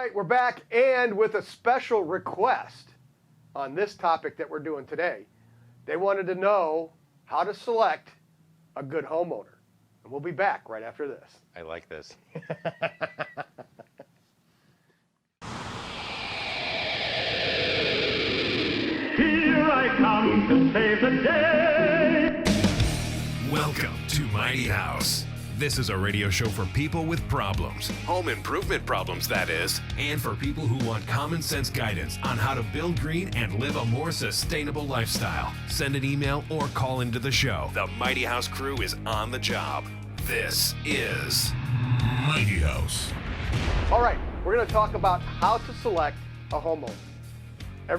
right, we're back, and with a special request on this topic that we're doing today. They wanted to know how to select a good homeowner. And we'll be back right after this. I like this. Here I come to save the day. Welcome to Mighty House. This is a radio show for people with problems, home improvement problems, that is, and for people who want common sense guidance on how to build green and live a more sustainable lifestyle. Send an email or call into the show. The Mighty House crew is on the job. This is Mighty House. All right, we're going to talk about how to select a homeowner.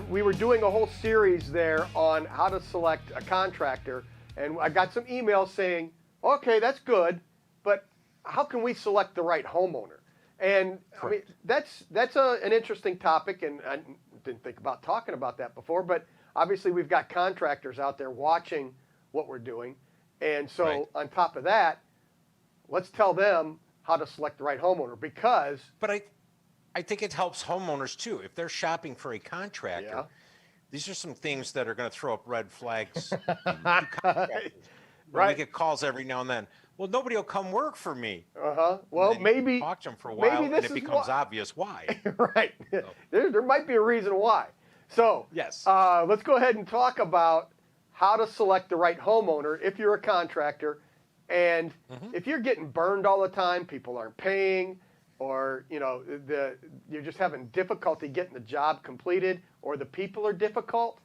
We were doing a whole series there on how to select a contractor, and I got some emails saying, okay, that's good, but how can we select the right homeowner? And I mean, that's an interesting topic, and I didn't think about talking about that before, but obviously we've got contractors out there watching what we're doing. And so on top of that, let's tell them how to select the right homeowner, because... But I think it helps homeowners too. If they're shopping for a contractor, these are some things that are going to throw up red flags. We get calls every now and then. Well, nobody will come work for me. Well, maybe talk to them for a while, and it becomes obvious why. Right. So. There might be a reason why. So yes, let's go ahead and talk about how to select the right homeowner if you're a contractor, and if you're getting burned all the time, people aren't paying, or you're just having difficulty getting the job completed, or the people are difficult.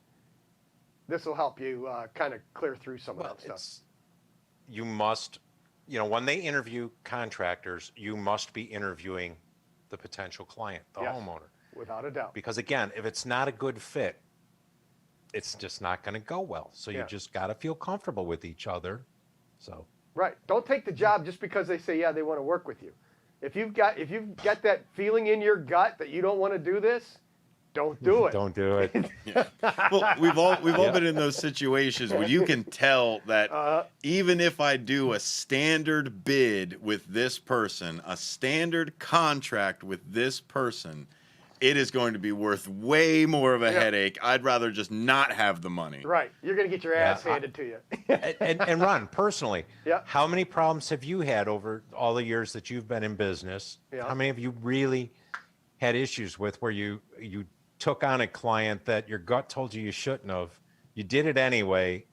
This will help you kind of clear through some of that stuff. You must, when they interview contractors, you must be interviewing the potential client, the homeowner. Without a doubt. Because again, if it's not a good fit, it's just not going to go well. So you just got to feel comfortable with each other. So right. Don't take the job just because they say, they want to work with you. If you've got that feeling in your gut that you don't want to do this, don't do it. Don't do it. Well, we've all been in those situations where you can tell that even if I do a standard bid with this person, a standard contract with this person, it is going to be worth way more of a headache. I'd rather just not have the money. Right. You're going to get your ass handed to you. and Ron, personally, how many problems have you had over all the years that you've been in business? How many have you really had issues with where you took on a client that your gut told you shouldn't have? You did it anyway.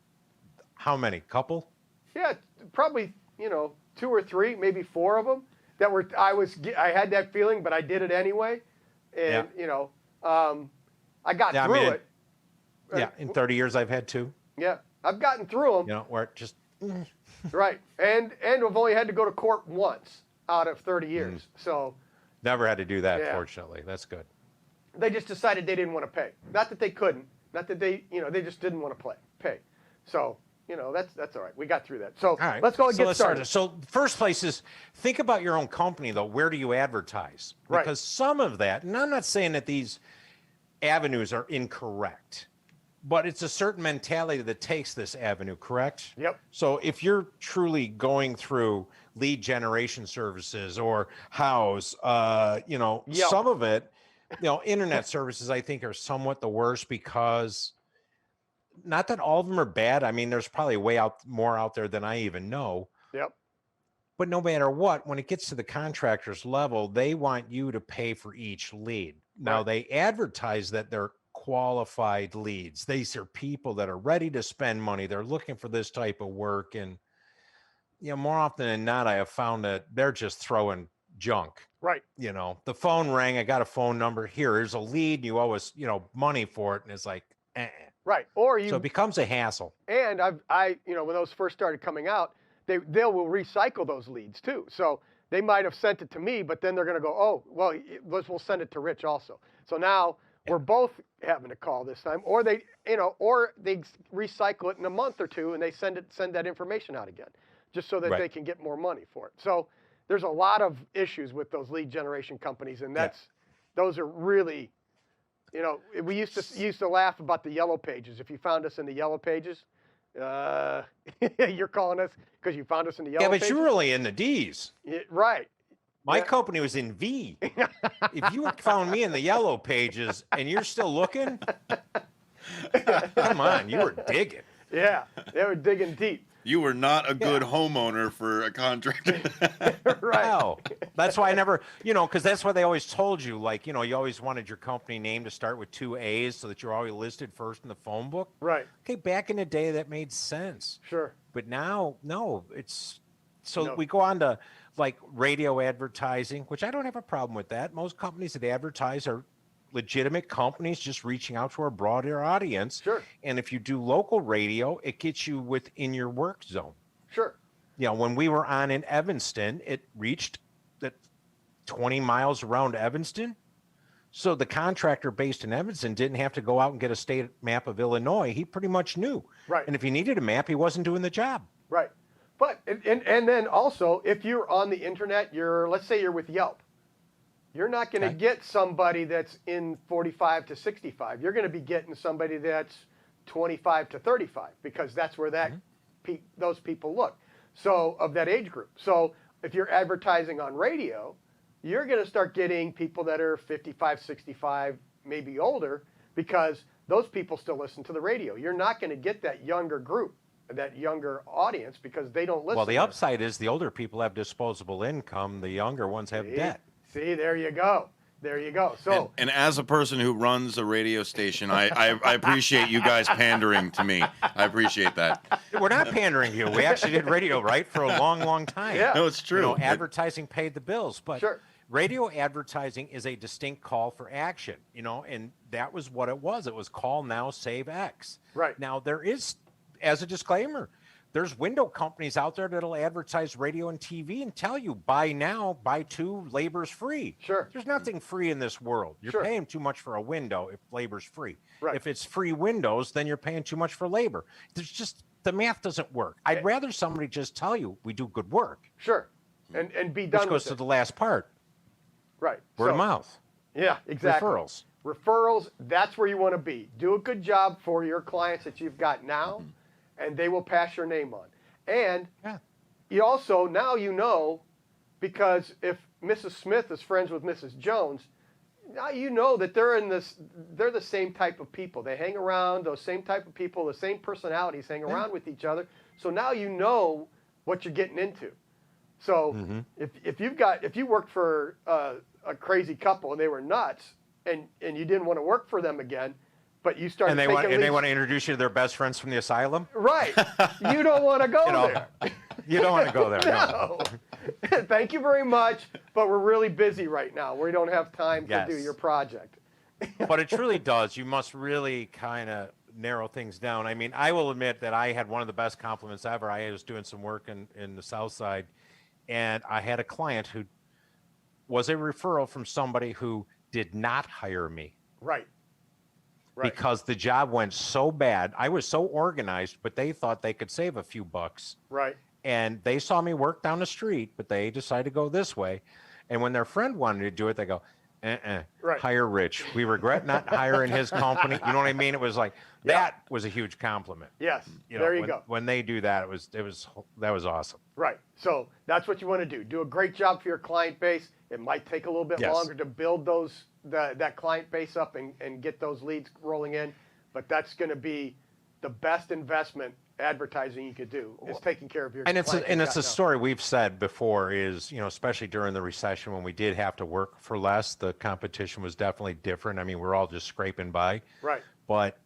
How many? Couple? Yeah, probably, 2 or 3, maybe 4 of them that were, I had that feeling, but I did it anyway. And, I got through it. Yeah, in 30 years I've had 2. Yeah, I've gotten through them. Where it just... Right. And I've only had to go to court once out of 30 years. So... Never had to do that, fortunately. That's good. They just decided they didn't want to pay. Not that they couldn't. Not that they, they just didn't want to pay. So, that's all right. We got through that. So let's go and get started. So first place is, think about your own company, though. Where do you advertise? Because some of that, and I'm not saying that these avenues are incorrect, but it's a certain mentality that takes this avenue, correct? Yep. So if you're truly going through lead generation services or house, some of it, internet services, I think, are somewhat the worst, because not that all of them are bad. I mean, there's probably more out there than I even know. Yep. But no matter what, when it gets to the contractor's level, they want you to pay for each lead. Now, they advertise that they're qualified leads. These are people that are ready to spend money. They're looking for this type of work. And, more often than not, I have found that they're just throwing junk. Right. The phone rang. I got a phone number. Here's a lead. You owe us, money for it. And it's like, Right. Or so it becomes a hassle. And when those first started coming out, they will recycle those leads too. So they might have sent it to me, but then they're going to go, oh, well, we'll send it to Rich also. So now we're both having to call this time, or they recycle it in a month or two and they send that information out again, just so that they can get more money for it. So there's a lot of issues with those lead generation companies, and those are really, we used to laugh about the yellow pages. If you found us in the yellow pages, you're calling us because you found us in the yellow pages. Yeah, but you're really in the D's. Right. My company was in V. If you found me in the yellow pages and you're still looking, come on, you were digging. Yeah, they were digging deep. You were not a good homeowner for a contractor. Right. No, that's why I never, because that's why they always told you, like, you always wanted your company name to start with 2 A's so that you're always listed first in the phone book. Right. Okay, back in the day, that made sense. Sure. But now, no, it's so No. we go on to like radio advertising, which I don't have a problem with that. Most companies that advertise are legitimate companies just reaching out to a broader audience. Sure. And if you do local radio, it gets you within your work zone. Sure. When we were on in Evanston, it reached that 20 miles around Evanston. So the contractor based in Evanston didn't have to go out and get a state map of Illinois. He pretty much knew. Right. And if he needed a map, he wasn't doing the job. Right. But and then also, if you're on the internet, let's say you're with Yelp, you're not going to get somebody that's in 45 to 65. You're going to be getting somebody that's 25 to 35 because that's where those people look. So of that age group. So if you're advertising on radio, you're going to start getting people that are 55, 65, maybe older, because those people still listen to the radio. You're not going to get that younger group, that younger audience, because they don't listen. Well, the upside is the older people have disposable income. The younger ones have debt. See, there you go. There you go. So, and as a person who runs a radio station, I appreciate you guys pandering to me. I appreciate that. We're not pandering to you. We actually did radio, right, for a long, long time. Yeah. No, it's true. Advertising paid the bills, but Sure. radio advertising is a distinct call for action, and that was what it was. It was call now, save X. Right. Now, there is, as a disclaimer, there's window companies out there that'll advertise radio and TV and tell you, buy now, buy two, labor's free. Sure. There's nothing free in this world. You're Sure. paying too much for a window if labor's free. Right. If it's free windows, then you're paying too much for labor. There's just, the math doesn't work. I'd rather somebody just tell you we do good work. sure. And be done Which goes with to it. the last part, Right. word of mouth, Yeah, exactly. referrals. Referrals, that's where you want to be. Do a good job for your clients that you've got now, and they will pass your name on. And you also, now because if Mrs. Smith is friends with Mrs. Jones, now you know that they're the same type of people. They hang around, those same type of people, the same personalities hang around with each other. So now you know what you're getting into. So if you worked for a crazy couple and they were nuts and you didn't want to work for them again, but you started And they want to introduce you to their best friends from the asylum? right, you don't want to go there. You don't want to go there. No. Thank you very much, but we're really busy right now. We don't have time to do Yes. your project. But it truly does. You must really kind of narrow things down. I mean, I will admit that I had one of the best compliments ever. I was doing some work in the South Side, and I had a client who was a referral from somebody who did not hire me. Right. Because the job went so bad. I was so organized, but they thought they could save a few bucks. Right. And they saw me work down the street, but they decided to go this way. And when their friend wanted to do it, they go, Right. hire Rich. We regret not hiring his company. You know what I mean? It was like, that was a huge compliment. Yes. You there know, you go. When they do that, that was awesome. Right. So that's what you want to do. Do a great job for your client base. It might take a little bit Yes. longer to build that client base up and get those leads rolling in, but that's going to be the best investment advertising you could do is taking care of your And it's clients you've got a now. story we've said before is, especially during the recession when we did have to work for less, the competition was definitely different. I mean, we're all just scraping by. Right. But,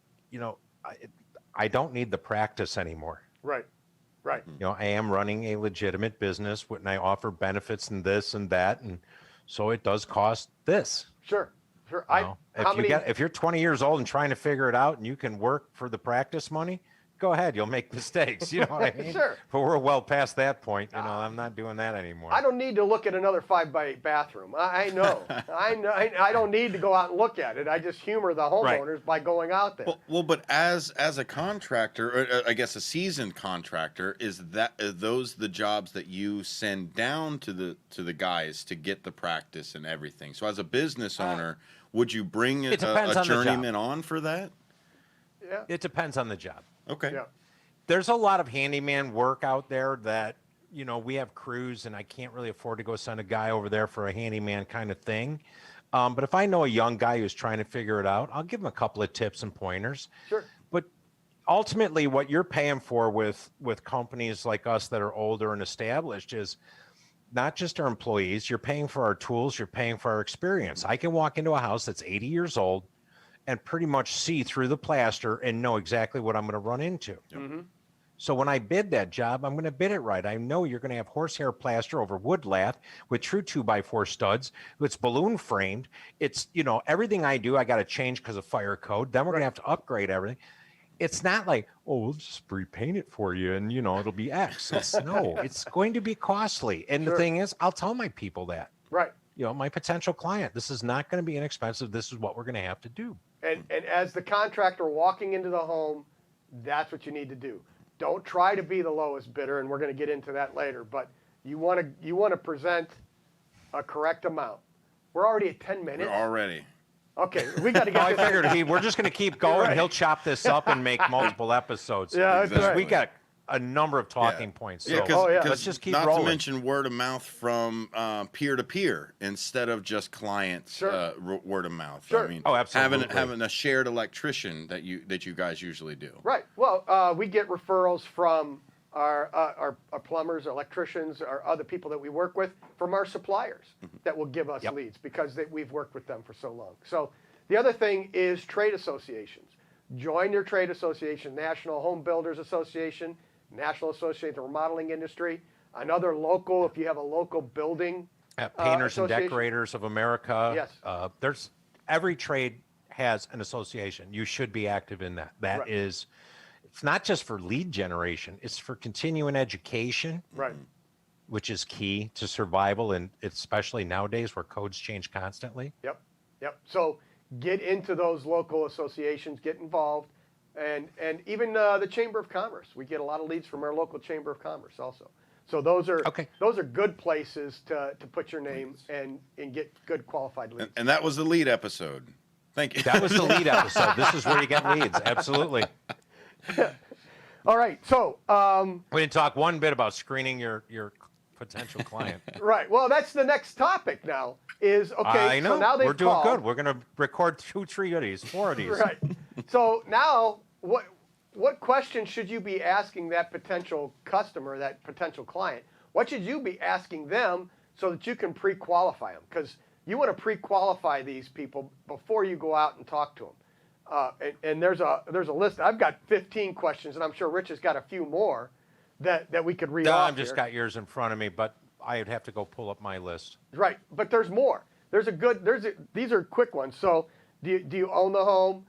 I don't need the practice anymore. Right. Right. I am running a legitimate business and I offer benefits and this and that. And so it does cost this. Sure. Sure. If you're 20 years old and trying to figure it out and you can work for the practice money, go ahead. You'll make mistakes. You know what I mean? Sure. But we're well past that point. I'm not doing that anymore. I don't need to look at another 5x8 bathroom. I know. I know. I don't need to go out and look at it. I just humor the homeowners by going out there. Well, but as a contractor, or I guess a seasoned contractor, are those the jobs that you send down to the guys to get the practice and everything? So as a business owner, would you bring a depends on the job. journeyman on for that? Yeah. It depends on the job. Okay. Yeah. There's a lot of handyman work out there that we have crews and I can't really afford to go send a guy over there for a handyman kind of thing. But if I know a young guy who's trying to figure it out, I'll give him a couple of tips and pointers. Sure. But ultimately, what you're paying for with companies like us that are older and established is not just our employees. You're paying for our tools. You're paying for our experience. I can walk into a house that's 80 years old and pretty much see through the plaster and know exactly what I'm going to run into. Mm-hmm. So when I bid that job, I'm going to bid it right. I know you're going to have horsehair plaster over wood lath with true 2x4 studs. It's balloon framed. It's, everything I do, I got to change because of fire code. Then we're going to have to upgrade everything. It's not like, we'll just repaint it for you and, it'll be X. No, it's going to be costly. And the thing is, I'll tell my people that. Right. My potential client, this is not going to be inexpensive. This is what we're going to have to do. And as the contractor walking into the home, that's what you need to do. Don't try to be the lowest bidder, and we're going to get into that later. But you want to present a correct amount. We're already at 10 minutes. We're already. Okay, we got to get. I figured we're just going to keep going. Right. He'll chop this up and make multiple episodes. Yeah, Exactly. that's right. We got a number of talking points. So let's just keep not rolling. to mention word of mouth from peer to peer instead of just clients. Word of mouth. Sure. I mean, absolutely. having a shared electrician that you guys usually do. Right. Well, we get referrals from our plumbers, electricians, our other people that we work with, from our suppliers that will give us leads because we've worked with them for so long. So the other thing is trade associations. Join your trade association, National Home Builders Association, National Association of the Remodeling Industry, another local, if you have a local building. Painters and association. Decorators of America. Yes. There's every trade has an association. You should be active in that. That is, it's not just for lead generation. It's for continuing education. Right. Which is key to survival, and especially nowadays where codes change constantly. Yep. So get into those local associations, get involved, and even the Chamber of Commerce. We get a lot of leads from our local Chamber of Commerce also. So those are good places to put your name and get good qualified leads. And that was the lead episode. Thank you. That was the lead episode. This is where you get leads. Absolutely. All right. So we didn't talk one bit about screening your potential client. Right. Well, that's the next topic now. Is okay. I know. So now they've we're doing called. good. We're going to record 2, 3 of these, 4 of these. Right. So now, what questions should you be asking that potential customer, that potential client? What should you be asking them so that you can pre-qualify them? Because you want to pre-qualify these people before you go out and talk to them. And there's a list. I've got 15 questions, and I'm sure Rich has got a few more that we could read off I've just here. got yours in front of me, but I'd have to go pull up my list. Right, but there's more. These are quick ones. So do you own the home?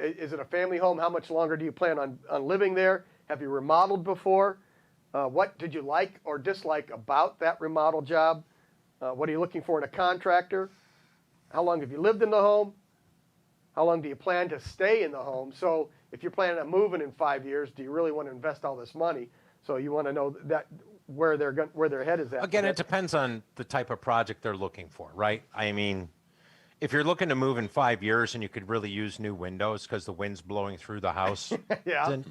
Is it a family home? How much longer do you plan on living there? Have you remodeled before? What did you like or dislike about that remodel job? What are you looking for in a contractor? How long have you lived in the home? How long do you plan to stay in the home? So if you're planning on moving in 5 years, do you really want to invest all this money? So you want to know that where their head is at. Again, it depends on the type of project they're looking for, right? I mean, if you're looking to move in 5 years and you could really use new windows because the wind's blowing through the house, then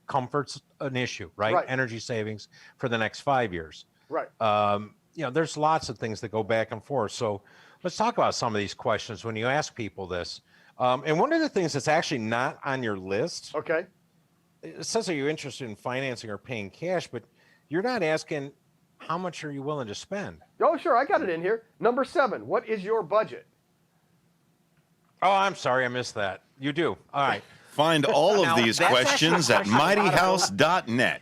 comfort's an issue, right? Energy savings for the next 5 years. Right. There's lots of things that go back and forth. So let's talk about some of these questions when you ask people this. And one of the things that's actually not on your list, okay, it says, are you interested in financing or paying cash? But you're not asking how much are you willing to spend? Oh, sure. I got it in here. Number 7, what is your budget? Oh, I'm sorry. I missed that. You do. All right. Find all Now, of these that's questions at actually a question mightyhouse.net.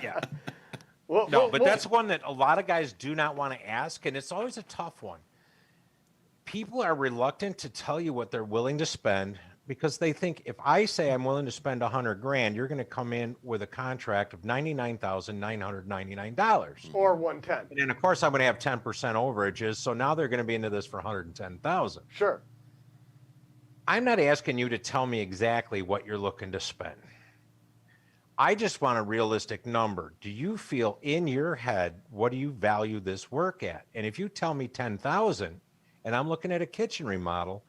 Yeah. Well, That's one that a lot of guys do not want to ask, and it's always a tough one. People are reluctant to tell you what they're willing to spend because they think if I say I'm willing to spend $100,000, you're going to come in with a contract of $99,999 or 110. And then of course I'm going to have 10% overages, so now they're going to be into this for $110,000. Sure. I'm not asking you to tell me exactly what you're looking to spend. I just want a realistic number. Do you feel in your head, what do you value this work at? And if you tell me 10,000 and I'm looking at a kitchen remodel,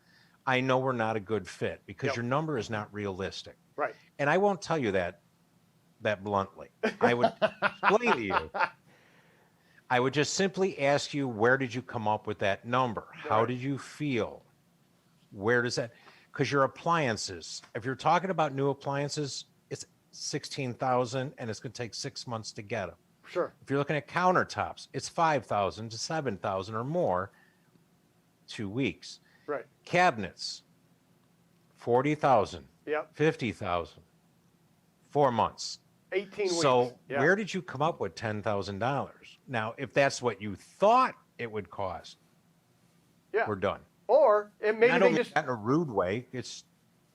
I know we're not a good fit because your number is not realistic. Right. And I won't tell you that that bluntly. I would explain to you. I would just simply ask you, where did you come up with that number? How Right. did you feel? Where does that, because your appliances, if you're talking about new appliances, it's 16,000 and it's going to take 6 months to get them. Sure. If you're looking at countertops, it's 5,000 to 7,000 or more, 2 weeks. Right. Cabinets, 40,000, Yep. 50,000, 4 months. 18 weeks. So Yeah. where did you come up with $10,000? Now, if that's what you thought it would cost, Yeah. we're done. Or it maybe I they don't mean just, that in a rude way. It's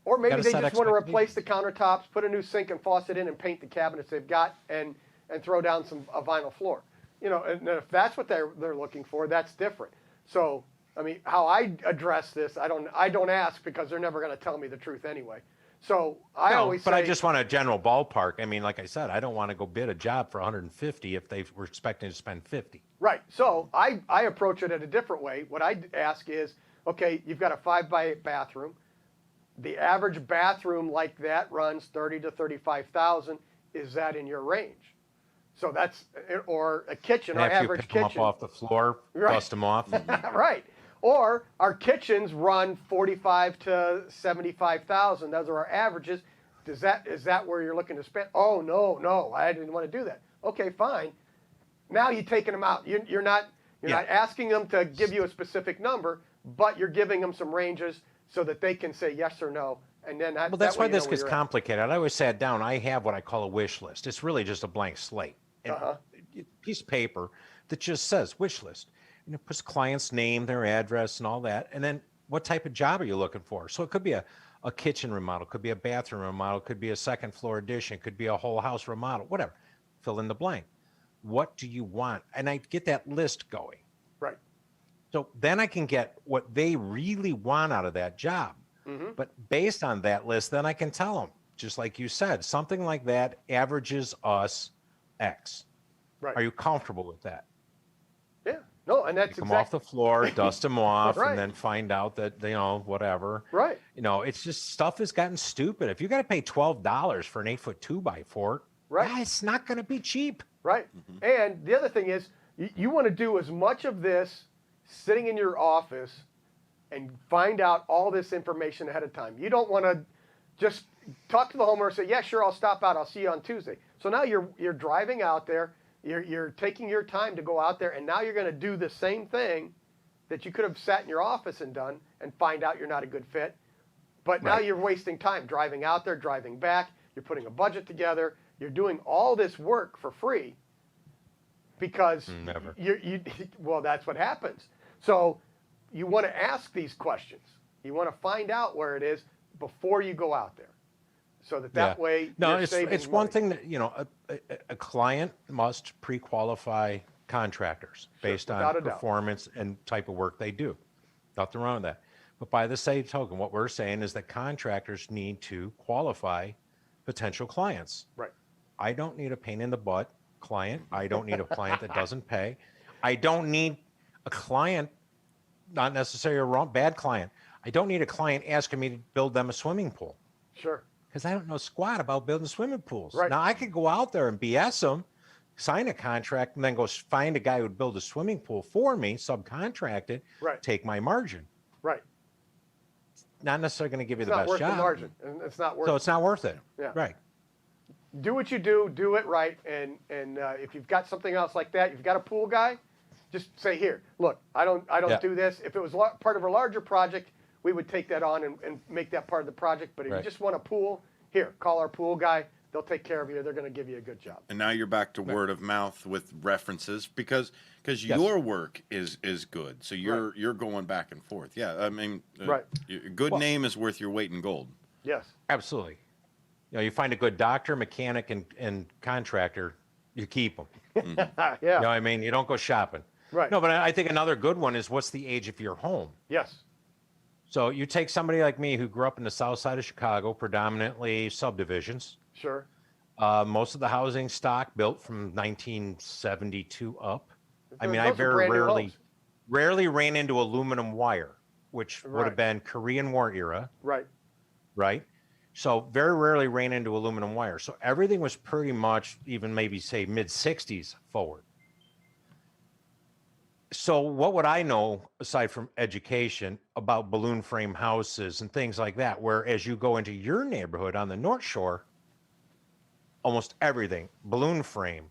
or maybe gotta they set just want to replace the expectations. countertops, put a new sink and faucet in, and paint the cabinets they've got, and throw down a vinyl floor. You know, and if that's what they're looking for, that's different. So, I mean, how I address this, I don't ask, because they're never going to tell me the truth anyway. So I no, always but say, I just want a general ballpark. I mean, like I said, I don't want to go bid a job for 150 if they were expecting to spend 50. right. So I approach it in a different way. What I ask is, okay, you've got a 5x8 bathroom. The average bathroom like that runs 30 to 35,000. Is that in your range? So that's, or a kitchen, And our after you average pick them up kitchen. off the floor, Right. dust them off. Right. Or our kitchens run 45 to 75,000. Those are our averages. Is that where you're looking to spend? Oh, no, I didn't want to do that. Okay, fine. Now you're taking them out. You're not asking them to give you a specific number, but you're giving them some ranges so that they can say yes or no. And then Well, that's why way you know this where gets you're at. complicated. I always sat down. I have what I call a wish list. It's really just a blank slate. And Uh-huh. a piece of paper that just says wish list. And it puts client's name, their address, and all that. And then what type of job are you looking for? So it could be a kitchen remodel, could be a bathroom remodel, could be a second floor addition, could be a whole house remodel, whatever. Fill in the blank. What do you want? And I get that list going. Right. So then I can get what they really want out of that job. Mm-hmm. But based on that list, then I can tell them, just like you said, something like that averages us X. Right. Are you comfortable with that? Yeah. No, and that's Come off the floor, dust them off, Right. and then find out that, whatever. right. It's just stuff has gotten stupid. If you got to pay $12 for an 8-foot 2x4, Right. yeah, it's not going to be cheap. Right. And the other thing is, you want to do as much of this sitting in your office and find out all this information ahead of time. You don't want to just talk to the homeowner and say, yeah, sure, I'll stop out. I'll see you on Tuesday. So now you're driving out there. You're taking your time to go out there, and now you're going to do the same thing that you could have sat in your office and done and find out you're not a good fit. But now Right. you're wasting time driving out there, driving back. You're putting a budget together. You're doing all this work for free because Never. well, that's what happens. So you want to ask these questions. You want to find out where it is before you go out there, so that Yeah. way No, you're it's saving one money. thing that a client must pre-qualify contractors based without on a doubt. performance and type of work they do. Nothing wrong with that. But by the same token, what we're saying is that contractors need to qualify potential clients. Right. I don't need a pain in the butt client. I don't need a client that doesn't pay. I don't need a client, not necessarily a bad client. I don't need a client asking me to build them a swimming pool Sure. because I don't know squat about building swimming pools. Right. Now I could go out there and BS them, sign a contract, and then go find a guy who would build a swimming pool for me, subcontract it, Right. take my margin. Right. Not necessarily going to give you It's the not best worth job. the margin, and it's not worth. So it's not worth it. Yeah. Right. Do what you do it right, and if you've got something else like that, you've got a pool guy, just say, here, look, I don't Yeah. do this. If it was part of a larger project, we would take that on and make that part of the project. But if Right. you just want a pool, here, call our pool guy. They'll take care of you. They're going to give you a good job. And now you're back to word of mouth with references because your work is good. So you're going back and forth. Yeah, I mean, Right. A good name is worth your weight in gold. Yes. Absolutely. You find a good doctor, mechanic, and contractor, you keep them. Yeah. You know what I mean? You don't go shopping. Right. No, but I think another good one is what's the age of your home? Yes. So you take somebody like me who grew up in the south side of Chicago, predominantly subdivisions. Sure. Most of the housing stock built from 1972 up. I mean, I Those are very brand new rarely, homes. rarely ran into aluminum wire, which would Right. have been Korean War era, Right. right? So very rarely ran into aluminum wire. So everything was pretty much even maybe say mid 60s forward. So what would I know aside from education about balloon frame houses and things like that, where as you go into your neighborhood on the North Shore, almost everything, balloon frame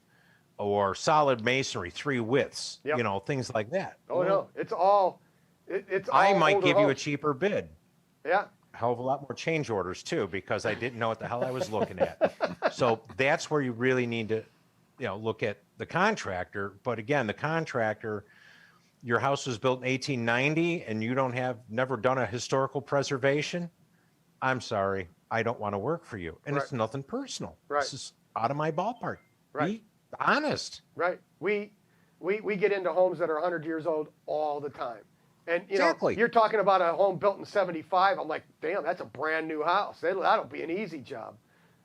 or solid masonry, 3 widths, Yep. you know, things like that. Oh no, it's all. It's all. I might older give you a homes. cheaper bid. Yeah. A hell of a lot more change orders too, because I didn't know what the hell I was looking at. So that's where you really need to, you know, look at the contractor. But again, the contractor, your house was built in 1890 and you don't have never done a historical preservation. I'm sorry, I don't want to work for you. And it's Right. nothing personal. Right. This is out of my ballpark. Right. Be honest. Right. We get into homes that are 100 years old all the time. And you Exactly. know, you're talking about a home built in 75. I'm like, damn, that's a brand new house. That'll be an easy job.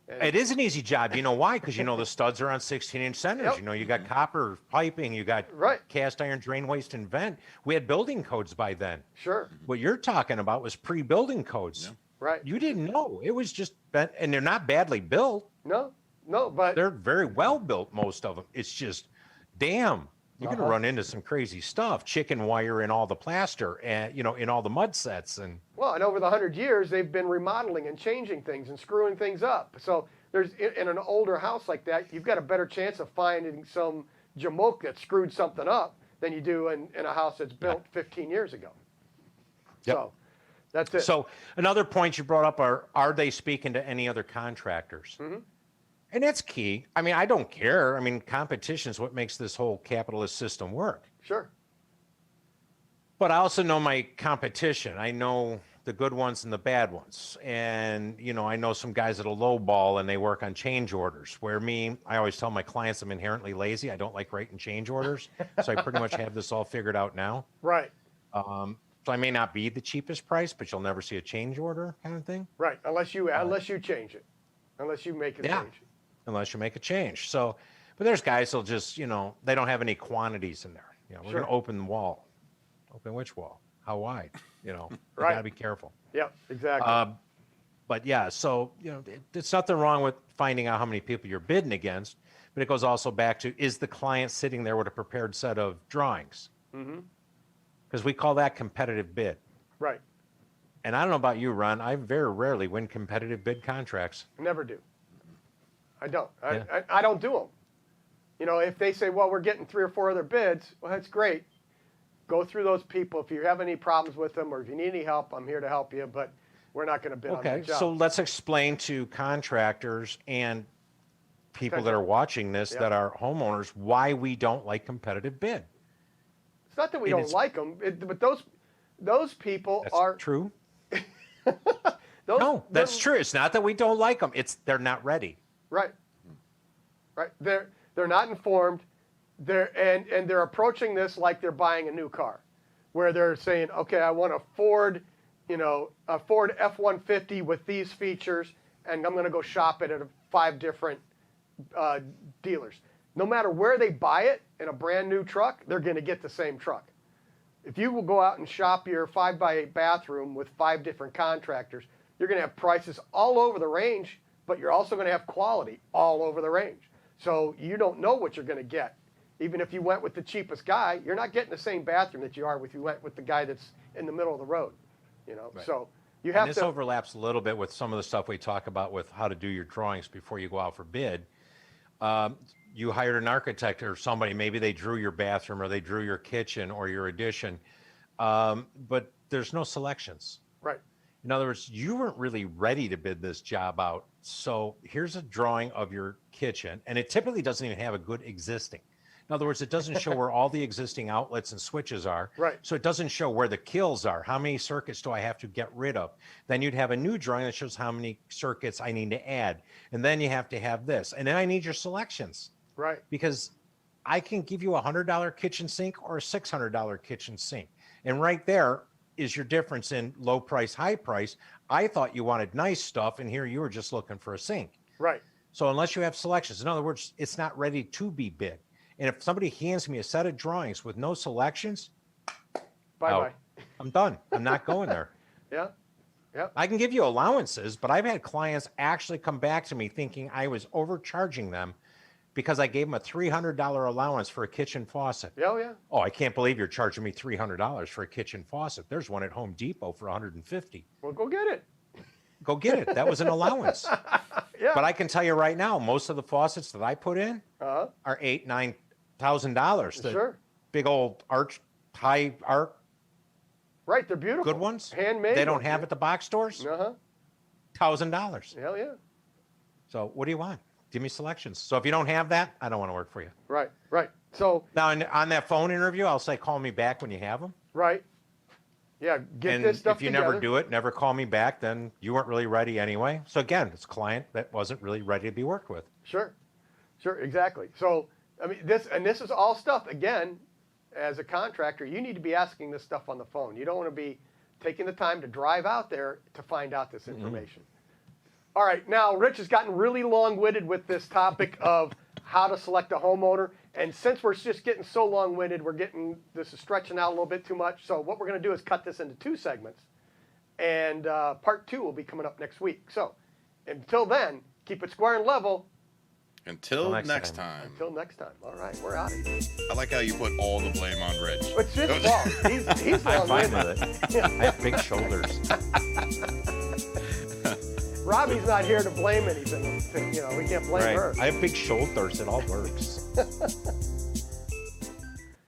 And It is an easy job. You know why? Because you know the studs are on 16-inch centers. Yep. You know, you got copper piping, you got Right. cast iron drain, waste, and vent. We had building codes by then. Sure. What you're talking about was pre-building codes. Right. You didn't know. It was just, and they're not badly built. No, but They're very well built, most of them. It's just, damn, you're going to run into some crazy stuff. Chicken wire in all the plaster and, you know, in all the mud sets. And well, and over the 100 years, they've been remodeling and changing things and screwing things up. So there's in an older house like that, you've got a better chance of finding some jamoke that screwed something up than you do in a house that's built 15 years ago. Yep. So that's it. So another point you brought up are they speaking to any other contractors? Mm-hmm. And that's key. I mean, I don't care. I mean, competition is what makes this whole capitalist system work. Sure. But I also know my competition. I know the good ones and the bad ones. And, you know, I know some guys that'll lowball and they work on change orders. Where me, I always tell my clients I'm inherently lazy. I don't like writing change orders. So I pretty much have this all figured out now. Right. So I may not be the cheapest price, but you'll never see a change order kind of thing. Right. Unless you change it. Unless you make a Yeah. change. Unless you make a change. So, but there's guys that'll just, you know, they don't have any quantities in there. You know, we're Sure. going to open the wall. Open which wall? How wide? You know, you Right. got to be careful. Yep. Exactly. But yeah, so, you know, it's nothing wrong with finding out how many people you're bidding against, but it goes also back to, is the client sitting there with a prepared set of drawings? Mm-hmm. Because we call that competitive bid. Right. And I don't know about you, Ron, I very rarely win competitive bid contracts. Never do. I don't. Yeah. I don't do them. You know, if they say, well, we're getting 3 or 4 other bids, well, that's great. Go through those people. If you have any problems with them or if you need any help, I'm here to help you, but we're not going to bid on Okay, that job. so let's explain to contractors and people that are watching this Yeah. that are homeowners why we don't like competitive bid. It's not that we and don't it's- like them, but those people That's are true. those, No, that's those- true. It's not that we don't like them. It's they're not ready. Right. Right. They're not informed. They're approaching this like they're buying a new car, where they're saying, okay, I want a Ford, a Ford F-150 with these features, and I'm going to go shop it at 5 different dealers. No matter where they buy it in a brand new truck, they're going to get the same truck. If you will go out and shop your 5x8 bathroom with 5 different contractors, you're going to have prices all over the range, but you're also going to have quality all over the range. So you don't know what you're going to get. Even if you went with the cheapest guy, you're not getting the same bathroom that you are if you went with the guy that's in the middle of the road. Right. So you And have this to. overlaps a little bit with some of the stuff we talk about with how to do your drawings before you go out for bid. You hired an architect or somebody, maybe they drew your bathroom or they drew your kitchen or your addition, but there's no selections. Right. In other words, you weren't really ready to bid this job out. So here's a drawing of your kitchen, and it typically doesn't even have a good existing. In other words, it doesn't show where all the existing outlets and switches are. Right. So it doesn't show where the kills are. How many circuits do I have to get rid of? Then you'd have a new drawing that shows how many circuits I need to add. And then you have to have this. And then I need your selections. Right. Because I can give you a $100 kitchen sink or a $600 kitchen sink. And right there is your difference in low price, high price. I thought you wanted nice stuff, and here you were just looking for a sink. Right. So unless you have selections, in other words, it's not ready to be bid. And if somebody hands me a set of drawings with no selections, Bye-bye. I'm done. I'm not going there. Yeah. Yep. I can give you allowances, but I've had clients actually come back to me thinking I was overcharging them because I gave them a $300 allowance for a kitchen faucet. Yeah, oh, yeah. Oh, I can't believe you're charging me $300 for a kitchen faucet. There's one at Home Depot for $150. Well, go get it. Go get it. That was an allowance. Yeah. But I can tell you right now, most of the faucets that I put in Uh-huh. are $8,000-$9,000. The Sure. big old high arc, Right, they're beautiful. good ones. Handmade. They don't ones, have yeah. at the box stores. Uh-huh. $1,000. Hell yeah. So what do you want? Give me selections. So if you don't have that, I don't want to work for you. Right, right. So, Now, on that phone interview, I'll say, call me back when you have them. right. Yeah, get And this stuff if you together. never do it, never call me back, then you weren't really ready anyway. So again, it's a client that wasn't really ready to be worked with. Sure, sure, exactly. So, I mean, this is all stuff, again, as a contractor, you need to be asking this stuff on the phone. You don't want to be taking the time to drive out there to find out this information. All right, now, Rich has gotten really long-winded with this topic of how to select a homeowner. And since we're just getting so long-winded, this is stretching out a little bit too much. So what we're going to do is cut this into 2 segments. And part 2 will be coming up next week. So until then, keep it square and level. Until next time. Until next time. All right, we're out of here. I like how you put all the blame on Rich. It's his fault. He's I'm fine long-winded. with it. I have big shoulders. Robbie's not here to blame anything. You know, we can't blame her. I have big shoulders. It all works.